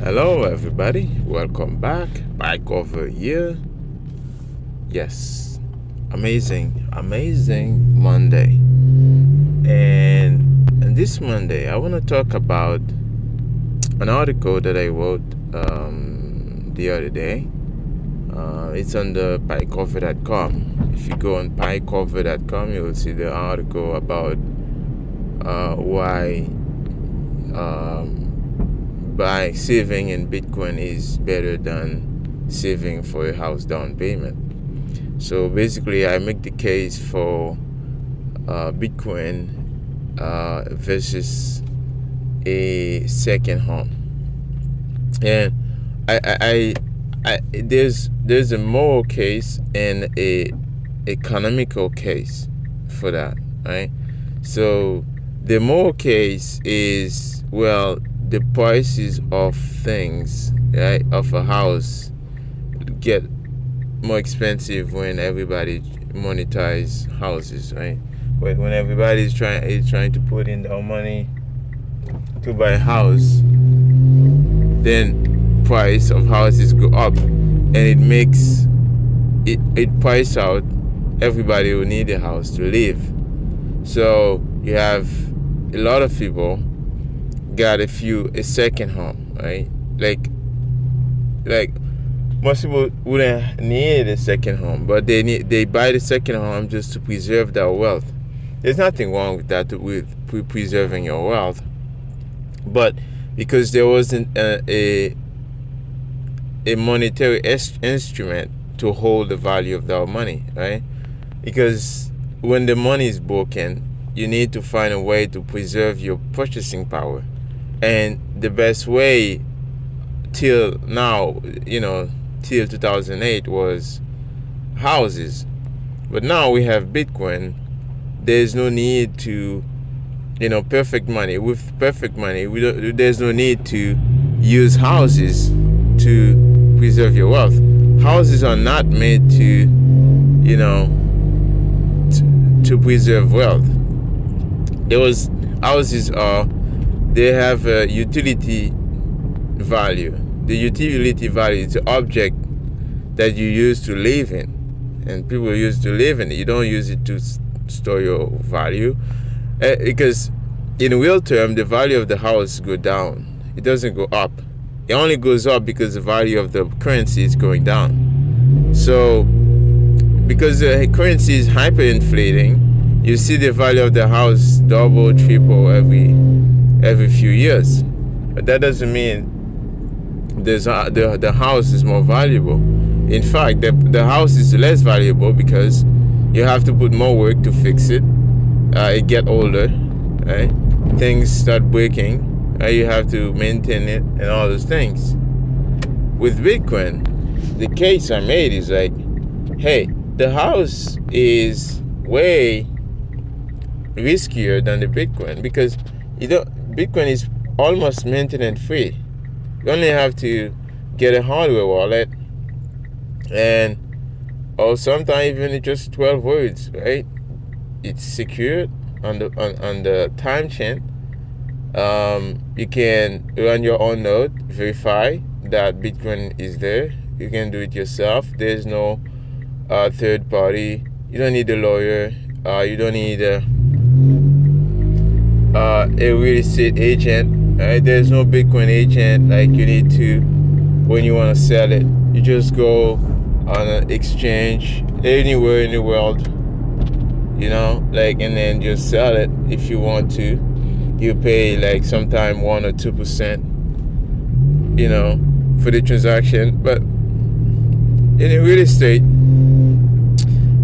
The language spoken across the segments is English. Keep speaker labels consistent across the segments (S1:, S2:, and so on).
S1: Hello everybody, welcome back. PieCover here. Yes, amazing Monday. And this Monday I want to talk about an article that I wrote the other day. It's on the PieCover.com. If you go on PieCover.com, you will see the article about why by saving in Bitcoin is better than saving for a house down payment. So basically, I make the case for Bitcoin versus a second home, and I there's a moral case and a economical case for that, right? So the moral case is, well, the prices of things, right, of a house get more expensive when everybody monetize houses, right? But when everybody is trying to put in their money to buy a house, then price of houses go up, and it makes it price out everybody who need a house to live. So you have a lot of people got a second home, right? Like most people wouldn't need a second home, but they buy the second home just to preserve their wealth. There's nothing wrong with that, with preserving your wealth, but because there wasn't a monetary instrument to hold the value of their money, right? Because when the money is broken, you need to find a way to preserve your purchasing power. And the best way till now, till 2008 was houses. But now we have Bitcoin. There's no need to, perfect money. With perfect money, there's no need to use houses to preserve your wealth. Houses are not made to, to preserve wealth. They have a utility value. The utility value is the object that you use to live in, and people use to live in it. You don't use it to store your value, because in real term, the value of the house goes down. It doesn't go up. It only goes up because the value of the currency is going down. So, because the currency is hyperinflating, you see the value of the house double, triple every few years. But that doesn't mean the house is more valuable. In fact, the house is less valuable because you have to put more work to fix it. It get older, right? Things start breaking. You have to maintain it and all those things. With Bitcoin, the case I made is like, hey, the house is way riskier than the Bitcoin, because Bitcoin is almost maintenance free. You only have to get a hardware wallet, or sometimes even just 12 words, right? It's secured on the time chain. You can run your own node, verify that Bitcoin is there. You can do it yourself. There's no third party. You don't need a lawyer. You don't need a real estate agent, right? There's no Bitcoin agent like you need to when you want to sell it. You just go on an exchange anywhere in the world, and then just sell it if you want to. You pay like sometime 1 or 2%, for the transaction. But in real estate,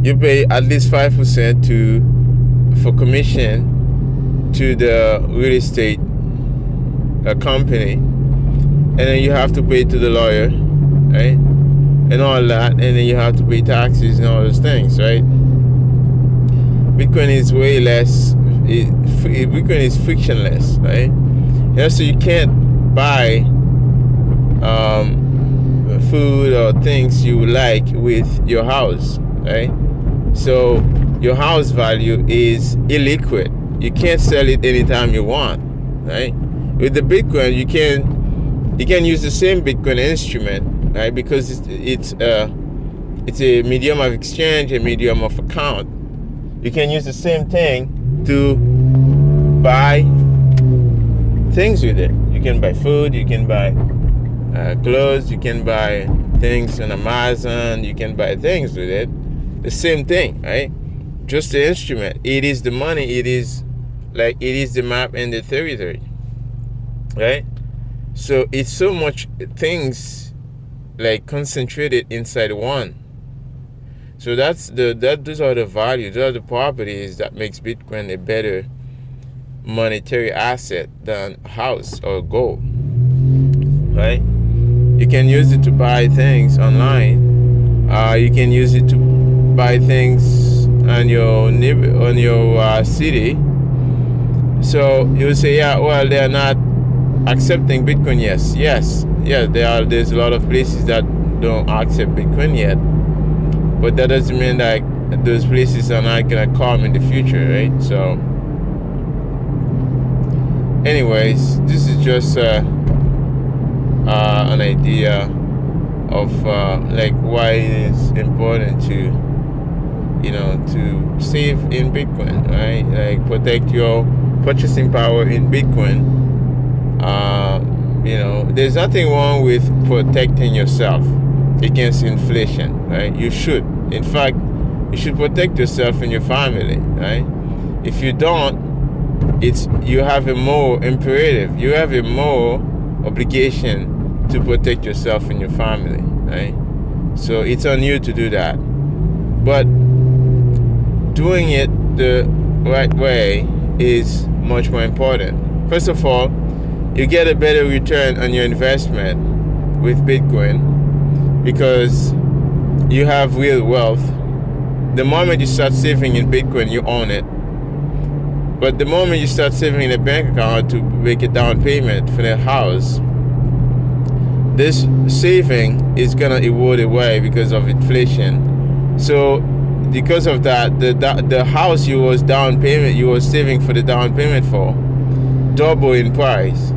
S1: you pay at least 5% for commission to the real estate company, and then you have to pay to the lawyer, right, and all that, and then you have to pay taxes and all those things, right? Bitcoin is way less. Bitcoin is frictionless, right? So you can't buy food or things you like with your house, right? So your house value is illiquid. You can't sell it anytime you want, right? With the Bitcoin, you can You can use the same Bitcoin instrument, right? Because it's a medium of exchange, a medium of account. You can use the same thing to buy things with it. You can buy food, you can buy clothes, you can buy things on Amazon, you can buy things with it. The same thing, right? Just the instrument. It is the money, it is the map and the territory, right? So it's so much things like concentrated inside one. So those are the values, those are the properties that makes Bitcoin a better monetary asset than house or gold, right? You can use it to buy things online. You can use it to buy things on your city. So you say, yeah, well, they are not accepting Bitcoin. Yes, there's a lot of places that don't accept Bitcoin yet, but that doesn't mean that those places are not gonna come in the future, right? So anyways, this is just an idea of like why it is important to save in Bitcoin, right? Like protect your purchasing power in Bitcoin. There's nothing wrong with protecting yourself against inflation, right? You should. In fact, you should protect yourself and your family, right? If you don't, you have a moral imperative. You have a moral obligation to protect yourself and your family, right? So it's on you to do that. But doing it the right way is much more important. First of all, you get a better return on your investment with Bitcoin because you have real wealth. The moment you start saving in Bitcoin, you own it. But the moment you start saving in a bank account to make a down payment for the house, this saving is gonna erode away because of inflation. So because of that, the house you was saving for the down payment for double in price.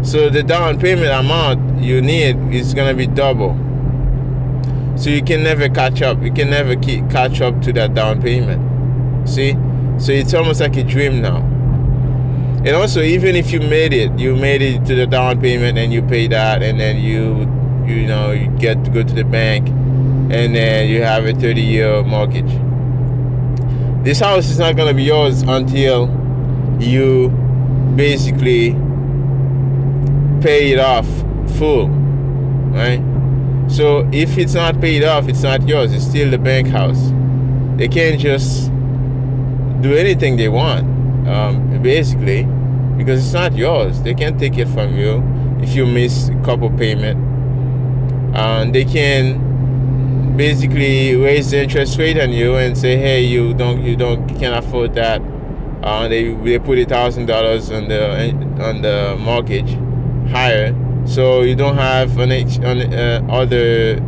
S1: So the down payment amount you need is gonna be double. So you can never catch up. You can never catch up to that down payment. See? So it's almost like a dream now. And also, even if you made it to the down payment and you pay that, and then you get to go to the bank, and then you have a 30-year mortgage. This house is not gonna be yours until you basically pay it off full, right? So if it's not paid off, it's not yours. It's still the bank house. They can't just do anything they want, basically, because it's not yours. They can't take it from you if you miss a couple payment. They can basically raise the interest rate on you and say, hey, you can't afford that. They put $1,000 on the mortgage higher, so you don't have an other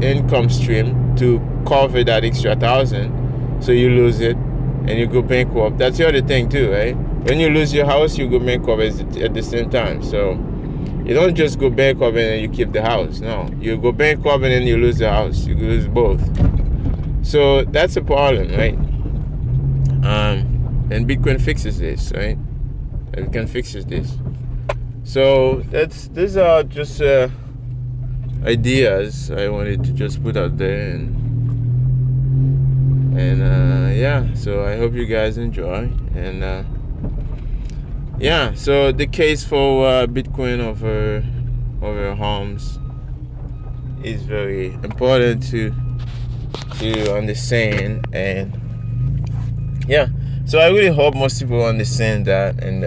S1: income stream to cover that extra 1,000, so you lose it and you go bankrupt. That's the other thing too, right? When you lose your house, you go bankrupt at the same time. So you don't just go bankrupt and then you keep the house. No, you go bankrupt and then you lose the house. You lose both. So that's a problem, right? And Bitcoin fixes this, right? Bitcoin fixes this. So these are just ideas I wanted to just put out there, and yeah. So I hope you guys enjoy, and yeah. So the case for Bitcoin over homes is very important to understand, and yeah. So I really hope most people understand that, and